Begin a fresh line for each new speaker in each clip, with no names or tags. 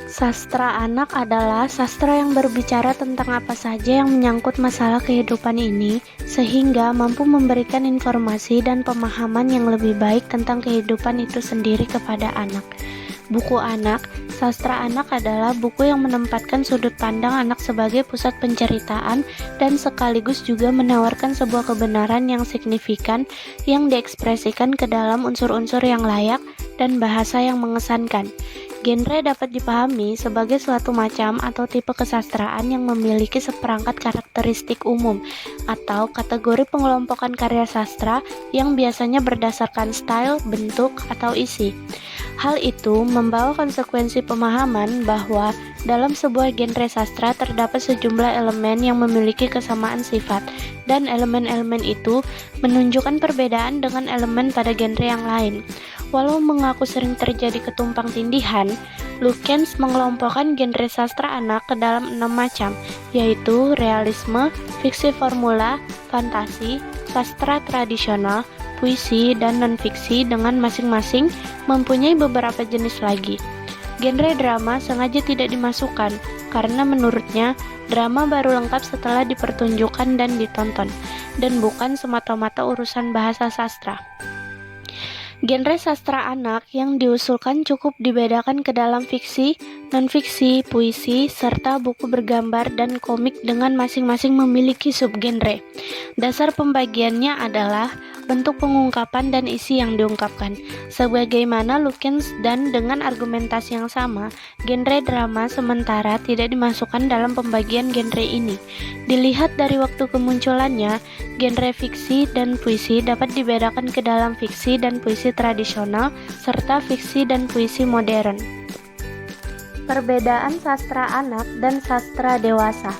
Sastra anak adalah sastra yang berbicara tentang apa saja yang menyangkut masalah kehidupan ini, sehingga mampu memberikan informasi dan pemahaman yang lebih baik tentang kehidupan itu sendiri kepada anak. Buku anak, sastra anak adalah buku yang menempatkan sudut pandang anak sebagai pusat penceritaan dan sekaligus juga menawarkan sebuah kebenaran yang signifikan yang diekspresikan ke dalam unsur-unsur yang layak dan bahasa yang mengesankan. Genre dapat dipahami sebagai suatu macam atau tipe kesastraan yang memiliki seperangkat karakteristik umum atau kategori pengelompokan karya sastra yang biasanya berdasarkan style, bentuk, atau isi. Hal itu membawa konsekuensi pemahaman bahwa dalam sebuah genre sastra terdapat sejumlah elemen yang memiliki kesamaan sifat, dan elemen-elemen itu menunjukkan perbedaan dengan elemen pada genre yang lain. Walau mengaku sering terjadi ketumpang tindihan, Lukens mengelompokkan genre sastra anak ke dalam 6 macam, yaitu realisme, fiksi formula, fantasi, sastra tradisional, puisi, dan non-fiksi dengan masing-masing mempunyai beberapa jenis lagi. Genre drama sengaja tidak dimasukkan, karena menurutnya drama baru lengkap setelah dipertunjukkan dan ditonton, dan bukan semata-mata urusan bahasa sastra. Genre sastra anak yang diusulkan cukup dibedakan ke dalam fiksi, non-fiksi, puisi, serta buku bergambar dan komik dengan masing-masing memiliki subgenre. Dasar pembagiannya adalah bentuk pengungkapan dan isi yang diungkapkan. Sebagaimana Lukens dan dengan argumentasi yang sama, genre drama sementara tidak dimasukkan dalam pembagian genre ini. Dilihat dari waktu kemunculannya, genre fiksi dan puisi dapat dibedakan ke dalam fiksi dan puisi tradisional, serta fiksi dan puisi modern. Perbedaan sastra anak dan sastra dewasa.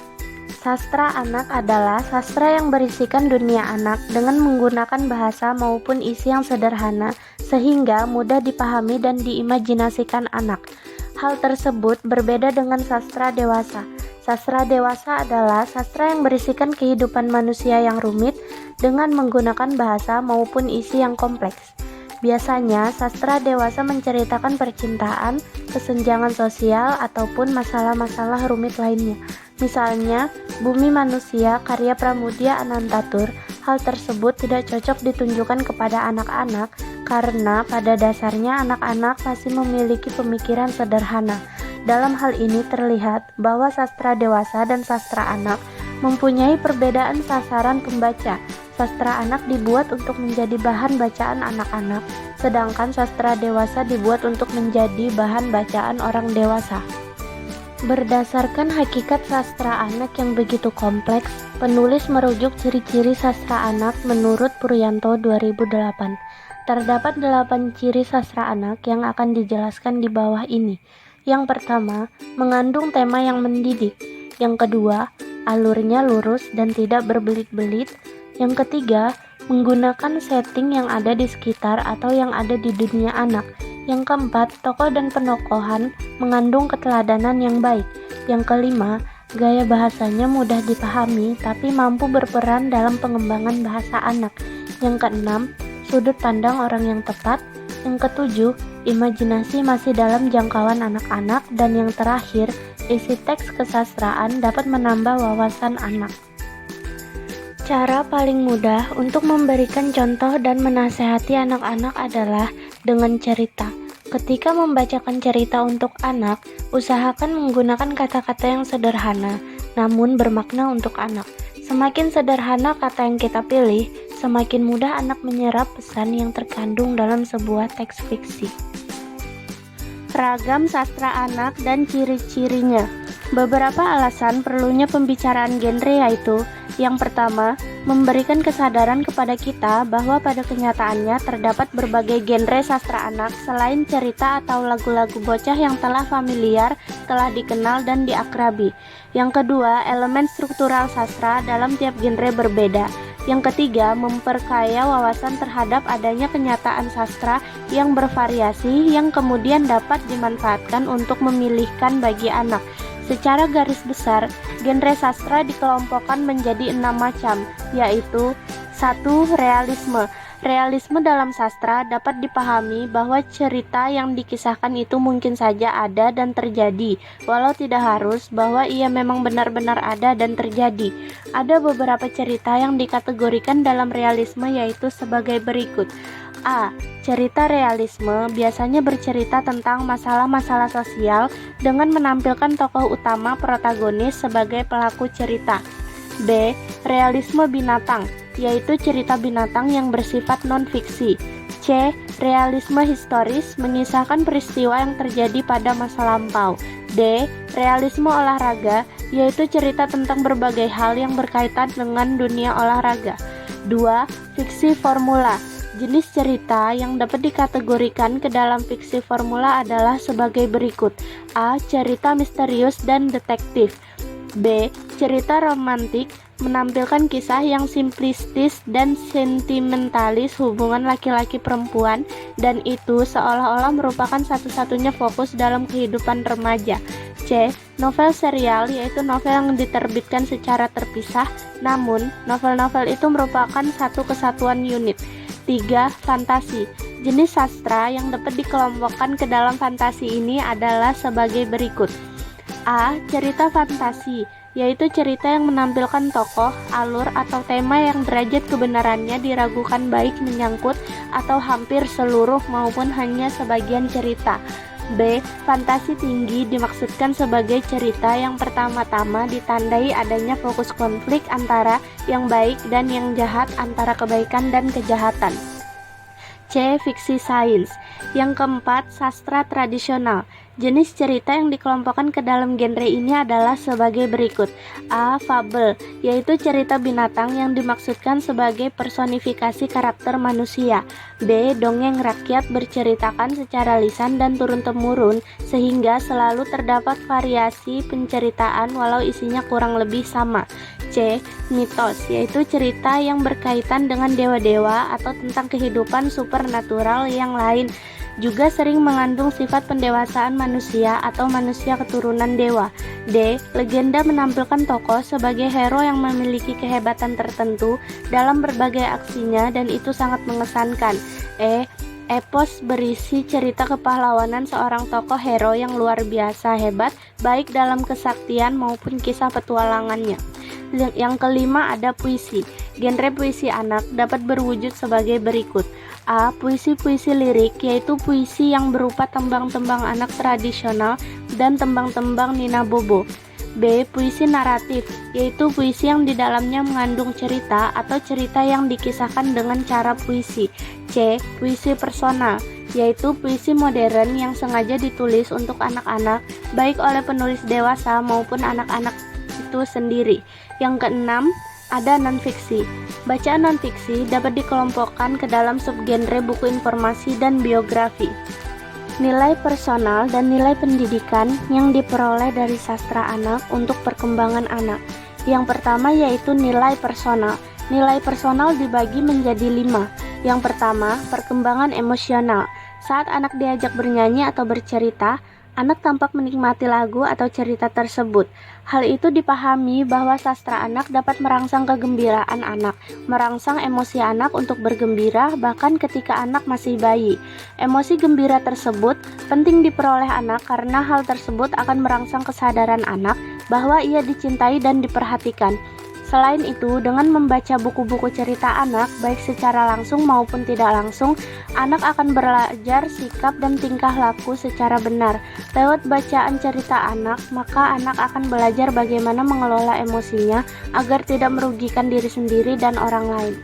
Sastra anak adalah sastra yang berisikan dunia anak dengan menggunakan bahasa maupun isi yang sederhana sehingga mudah dipahami dan diimajinasikan anak. Hal tersebut berbeda dengan sastra dewasa. Sastra dewasa adalah sastra yang berisikan kehidupan manusia yang rumit dengan menggunakan bahasa maupun isi yang kompleks. Biasanya, sastra dewasa menceritakan percintaan, kesenjangan sosial, ataupun masalah-masalah rumit lainnya. Misalnya, Bumi Manusia karya Pramudia Anantatur. Hal tersebut tidak cocok ditunjukkan kepada anak-anak karena pada dasarnya anak-anak masih memiliki pemikiran sederhana. Dalam hal ini terlihat bahwa sastra dewasa dan sastra anak mempunyai perbedaan sasaran pembaca. Sastra anak dibuat untuk menjadi bahan bacaan anak-anak, sedangkan sastra dewasa dibuat untuk menjadi bahan bacaan orang dewasa. Berdasarkan hakikat sastra anak yang begitu kompleks, penulis merujuk ciri-ciri sastra anak menurut Puryanto 2008. Terdapat 8 ciri sastra anak yang akan dijelaskan di bawah ini. Yang pertama, mengandung tema yang mendidik. Yang kedua, alurnya lurus dan tidak berbelit-belit. Yang ketiga, menggunakan setting yang ada di sekitar atau yang ada di dunia anak. Yang keempat, tokoh dan penokohan mengandung keteladanan yang baik. Yang kelima, gaya bahasanya mudah dipahami tapi mampu berperan dalam pengembangan bahasa anak. Yang keenam, sudut pandang orang yang tepat. Yang ketujuh, imajinasi masih dalam jangkauan anak-anak. Dan yang terakhir, isi teks kesastraan dapat menambah wawasan anak. Cara paling mudah untuk memberikan contoh dan menasehati anak-anak adalah dengan cerita. Ketika membacakan cerita untuk anak, usahakan menggunakan kata-kata yang sederhana, namun bermakna untuk anak. Semakin sederhana kata yang kita pilih, semakin mudah anak menyerap pesan yang terkandung dalam sebuah teks fiksi. Ragam sastra anak dan ciri-cirinya. Beberapa alasan perlunya pembicaraan genre yaitu: yang pertama, memberikan kesadaran kepada kita bahwa pada kenyataannya terdapat berbagai genre sastra anak selain cerita atau lagu-lagu bocah yang telah familiar, telah dikenal dan diakrabi. Yang kedua, elemen struktural sastra dalam tiap genre berbeda. Yang ketiga, memperkaya wawasan terhadap adanya kenyataan sastra yang bervariasi yang kemudian dapat dimanfaatkan untuk memilihkan bagi anak. Secara garis besar, genre sastra dikelompokkan menjadi 6 macam, yaitu 1. Realisme. Realisme dalam sastra dapat dipahami bahwa cerita yang dikisahkan itu mungkin saja ada dan terjadi, walau tidak harus bahwa ia memang benar-benar ada dan terjadi. Ada beberapa cerita yang dikategorikan dalam realisme yaitu sebagai berikut. A. Cerita realisme biasanya bercerita tentang masalah-masalah sosial dengan menampilkan tokoh utama protagonis sebagai pelaku cerita. B. Realisme binatang, yaitu cerita binatang yang bersifat non-fiksi. C. Realisme historis, mengisahkan peristiwa yang terjadi pada masa lampau. D. Realisme olahraga, yaitu cerita tentang berbagai hal yang berkaitan dengan dunia olahraga. 2. Fiksi formula. Jenis cerita yang dapat dikategorikan ke dalam fiksi formula adalah sebagai berikut. A. Cerita misterius dan detektif. B. Cerita romantik, menampilkan kisah yang simplistis dan sentimentalis hubungan laki-laki perempuan, dan itu seolah-olah merupakan satu-satunya fokus dalam kehidupan remaja. C. Novel serial, yaitu novel yang diterbitkan secara terpisah, namun novel-novel itu merupakan satu kesatuan unit. 3. Fantasi. Jenis sastra yang dapat dikelompokkan ke dalam fantasi ini adalah sebagai berikut. A. Cerita fantasi, yaitu cerita yang menampilkan tokoh, alur, atau tema yang derajat kebenarannya diragukan baik menyangkut atau hampir seluruh maupun hanya sebagian cerita. B. Fantasi tinggi dimaksudkan sebagai cerita yang pertama-tama ditandai adanya fokus konflik antara yang baik dan yang jahat, antara kebaikan dan kejahatan. C. Fiksi sains. Yang keempat, sastra tradisional. Jenis cerita yang dikelompokkan ke dalam genre ini adalah sebagai berikut. A. Fabel, yaitu cerita binatang yang dimaksudkan sebagai personifikasi karakter manusia. B. Dongeng rakyat, berceritakan secara lisan dan turun-temurun sehingga selalu terdapat variasi penceritaan walau isinya kurang lebih sama. C. Mitos, yaitu cerita yang berkaitan dengan dewa-dewa atau tentang kehidupan supernatural yang lain, juga sering mengandung sifat pendewasaan manusia atau manusia keturunan dewa. D. Legenda, menampilkan tokoh sebagai hero yang memiliki kehebatan tertentu dalam berbagai aksinya dan itu sangat mengesankan. E. Epos, berisi cerita kepahlawanan seorang tokoh hero yang luar biasa hebat baik dalam kesaktian maupun kisah petualangannya. Yang kelima ada puisi. Genre puisi anak dapat berwujud sebagai berikut. A. Puisi-puisi lirik, yaitu puisi yang berupa tembang-tembang anak tradisional dan tembang-tembang Nina Bobo. B. Puisi naratif, yaitu puisi yang di dalamnya mengandung cerita atau cerita yang dikisahkan dengan cara puisi. C. Puisi personal, yaitu puisi modern yang sengaja ditulis untuk anak-anak, baik oleh penulis dewasa maupun anak-anak itu sendiri. Yang keenam, ada non-fiksi. Bacaan non-fiksi dapat dikelompokkan ke dalam subgenre buku informasi dan biografi. Nilai personal dan nilai pendidikan yang diperoleh dari sastra anak untuk perkembangan anak. Yang pertama yaitu nilai personal. Nilai personal dibagi menjadi 5. Yang pertama, perkembangan emosional. Saat anak diajak bernyanyi atau bercerita, anak tampak menikmati lagu atau cerita tersebut. Hal itu dipahami bahwa sastra anak dapat merangsang kegembiraan anak, merangsang emosi anak untuk bergembira bahkan ketika anak masih bayi. Emosi gembira tersebut penting diperoleh anak karena hal tersebut akan merangsang kesadaran anak bahwa ia dicintai dan diperhatikan. Selain itu, dengan membaca buku-buku cerita anak, baik secara langsung maupun tidak langsung, anak akan belajar sikap dan tingkah laku secara benar. Lewat bacaan cerita anak, maka anak akan belajar bagaimana mengelola emosinya agar tidak merugikan diri sendiri dan orang lain.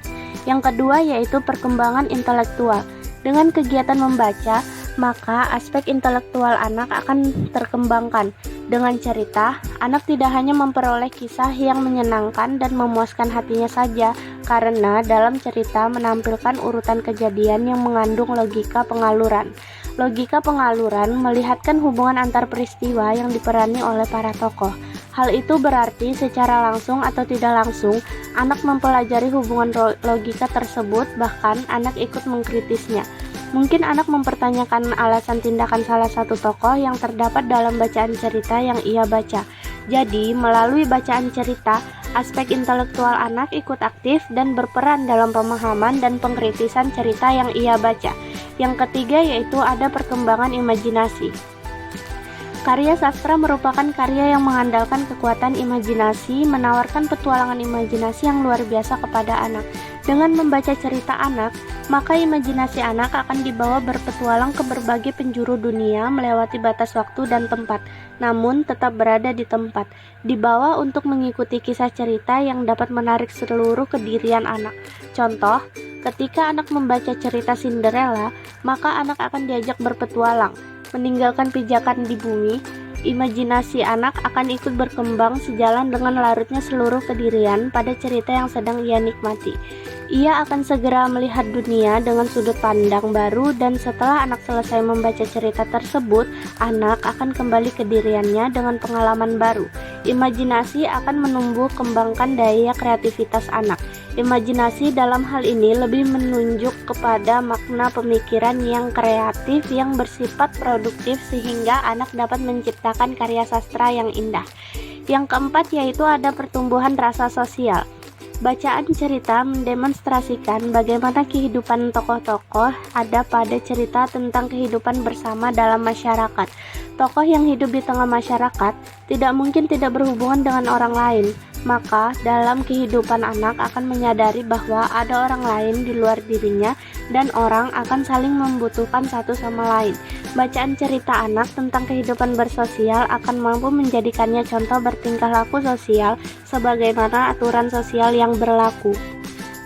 Yang kedua yaitu perkembangan intelektual. Dengan kegiatan membaca, maka aspek intelektual anak akan terkembangkan. Dengan cerita, anak tidak hanya memperoleh kisah yang menyenangkan dan memuaskan hatinya saja, karena dalam cerita menampilkan urutan kejadian yang mengandung logika pengaluran. Logika pengaluran melihatkan hubungan antar peristiwa yang diperani oleh para tokoh. Hal itu berarti secara langsung atau tidak langsung, anak mempelajari hubungan logika tersebut, bahkan anak ikut mengkritisnya. Mungkin anak mempertanyakan alasan tindakan salah satu tokoh yang terdapat dalam bacaan cerita yang ia baca. Jadi, melalui bacaan cerita, Aspek intelektual anak ikut aktif dan berperan dalam pemahaman dan pengkritisan cerita yang ia baca. Yang ketiga yaitu ada perkembangan imajinasi. Karya sastra merupakan karya yang mengandalkan kekuatan imajinasi, menawarkan petualangan imajinasi yang luar biasa kepada anak. Dengan membaca cerita anak, maka imajinasi anak akan dibawa berpetualang ke berbagai penjuru dunia melewati batas waktu dan tempat, namun tetap berada di tempat, dibawa untuk mengikuti kisah cerita yang dapat menarik seluruh kedirian anak. Contoh, ketika anak membaca cerita Cinderella, maka anak akan diajak berpetualang. Meninggalkan pijakan di bumi, imajinasi anak akan ikut berkembang sejalan dengan larutnya seluruh kedirian pada cerita yang sedang ia nikmati. Ia akan segera melihat dunia dengan sudut pandang baru dan setelah anak selesai membaca cerita tersebut, anak akan kembali ke diriannya dengan pengalaman baru. Imajinasi akan menumbuh kembangkan daya kreativitas anak. Imajinasi dalam hal ini lebih menunjuk kepada makna pemikiran yang kreatif yang bersifat produktif sehingga anak dapat menciptakan karya sastra yang indah. Yang keempat yaitu ada pertumbuhan rasa sosial. Bacaan cerita mendemonstrasikan bagaimana kehidupan tokoh-tokoh ada pada cerita tentang kehidupan bersama dalam masyarakat. Tokoh yang hidup di tengah masyarakat tidak mungkin tidak berhubungan dengan orang lain. Maka dalam kehidupan anak akan menyadari bahwa ada orang lain di luar dirinya dan orang akan saling membutuhkan satu sama lain. Bacaan cerita anak tentang kehidupan bersosial akan mampu menjadikannya contoh bertingkah laku sosial sebagaimana aturan sosial yang berlaku.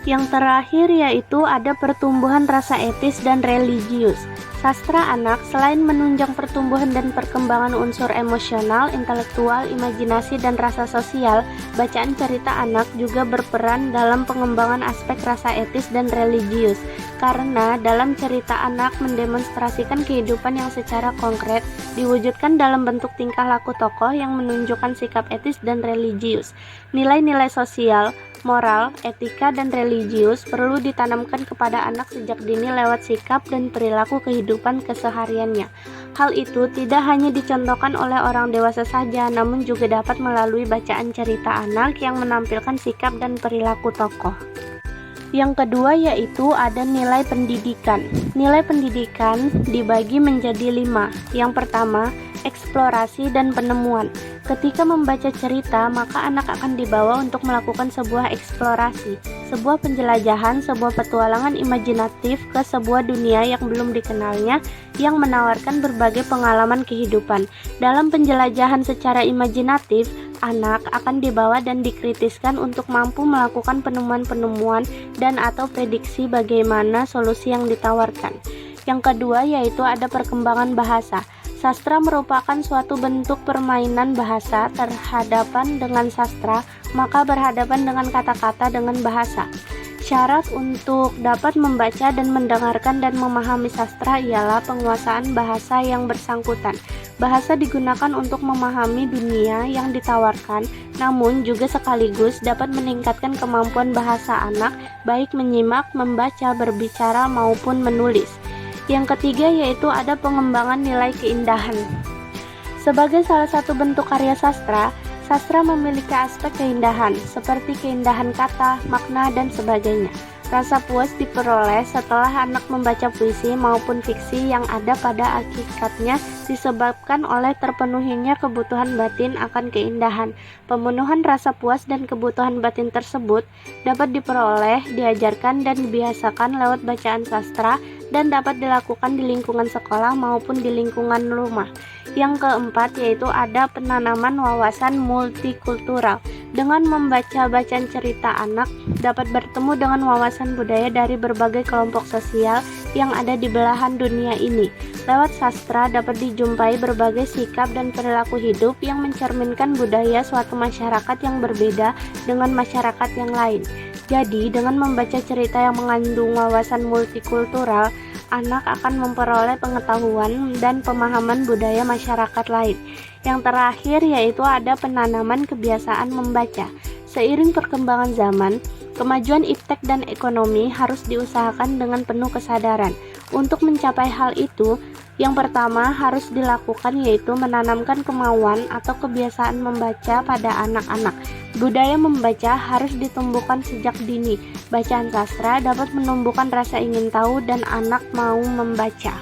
Yang terakhir yaitu ada pertumbuhan rasa etis dan religius. Sastra anak selain menunjang pertumbuhan dan perkembangan unsur emosional, intelektual, imajinasi, dan rasa sosial, bacaan cerita anak juga berperan dalam pengembangan aspek rasa etis dan religius. Karena dalam cerita anak mendemonstrasikan kehidupan yang secara konkret diwujudkan dalam bentuk tingkah laku tokoh yang menunjukkan sikap etis dan religius. Nilai-nilai sosial, moral, etika, dan religius perlu ditanamkan kepada anak sejak dini lewat sikap dan perilaku kehidupan kesehariannya. Hal itu tidak hanya dicontohkan oleh orang dewasa saja, namun juga dapat melalui bacaan cerita anak yang menampilkan sikap dan perilaku tokoh. Yang kedua yaitu ada nilai pendidikan. Nilai pendidikan dibagi menjadi 5. Yang pertama, eksplorasi dan penemuan. Ketika membaca cerita, maka anak akan dibawa untuk melakukan sebuah eksplorasi, sebuah penjelajahan, sebuah petualangan imajinatif ke sebuah dunia yang belum dikenalnya, yang menawarkan berbagai pengalaman kehidupan. Dalam penjelajahan secara imajinatif, anak akan dibawa dan dikritiskan untuk mampu melakukan penemuan-penemuan dan atau prediksi bagaimana solusi yang ditawarkan. Yang kedua yaitu ada perkembangan bahasa. Sastra merupakan suatu bentuk permainan bahasa. Terhadapan dengan sastra, maka berhadapan dengan kata-kata dengan bahasa. Syarat untuk dapat membaca dan mendengarkan dan memahami sastra ialah penguasaan bahasa yang bersangkutan. Bahasa digunakan untuk memahami dunia yang ditawarkan, namun juga sekaligus dapat meningkatkan kemampuan bahasa anak, baik menyimak, membaca, berbicara, maupun menulis. Yang ketiga yaitu ada pengembangan nilai keindahan. Sebagai salah satu bentuk karya sastra, sastra memiliki aspek keindahan, seperti keindahan kata, makna, dan sebagainya. Rasa puas diperoleh setelah anak membaca puisi maupun fiksi yang ada pada hakikatnya disebabkan oleh terpenuhinya kebutuhan batin akan keindahan. Pemenuhan rasa puas dan kebutuhan batin tersebut dapat diperoleh, diajarkan, dan dibiasakan lewat bacaan sastra dan dapat dilakukan di lingkungan sekolah maupun di lingkungan rumah. Yang keempat yaitu ada penanaman wawasan multikultural. Dengan membaca bacaan cerita anak dapat bertemu dengan wawasan budaya dari berbagai kelompok sosial yang ada di belahan dunia ini. Lewat sastra dapat dijumpai berbagai sikap dan perilaku hidup yang mencerminkan budaya suatu masyarakat yang berbeda dengan masyarakat yang lain. Jadi, dengan membaca cerita yang mengandung wawasan multikultural, anak akan memperoleh pengetahuan dan pemahaman budaya masyarakat lain. Yang terakhir yaitu ada penanaman kebiasaan membaca. Seiring perkembangan zaman, kemajuan iptek dan ekonomi harus diusahakan dengan penuh kesadaran. Untuk mencapai hal itu, yang pertama harus dilakukan yaitu menanamkan kemauan atau kebiasaan membaca pada anak-anak. Budaya membaca harus ditumbuhkan sejak dini. Bacaan sastra dapat menumbuhkan rasa ingin tahu dan anak mau membaca.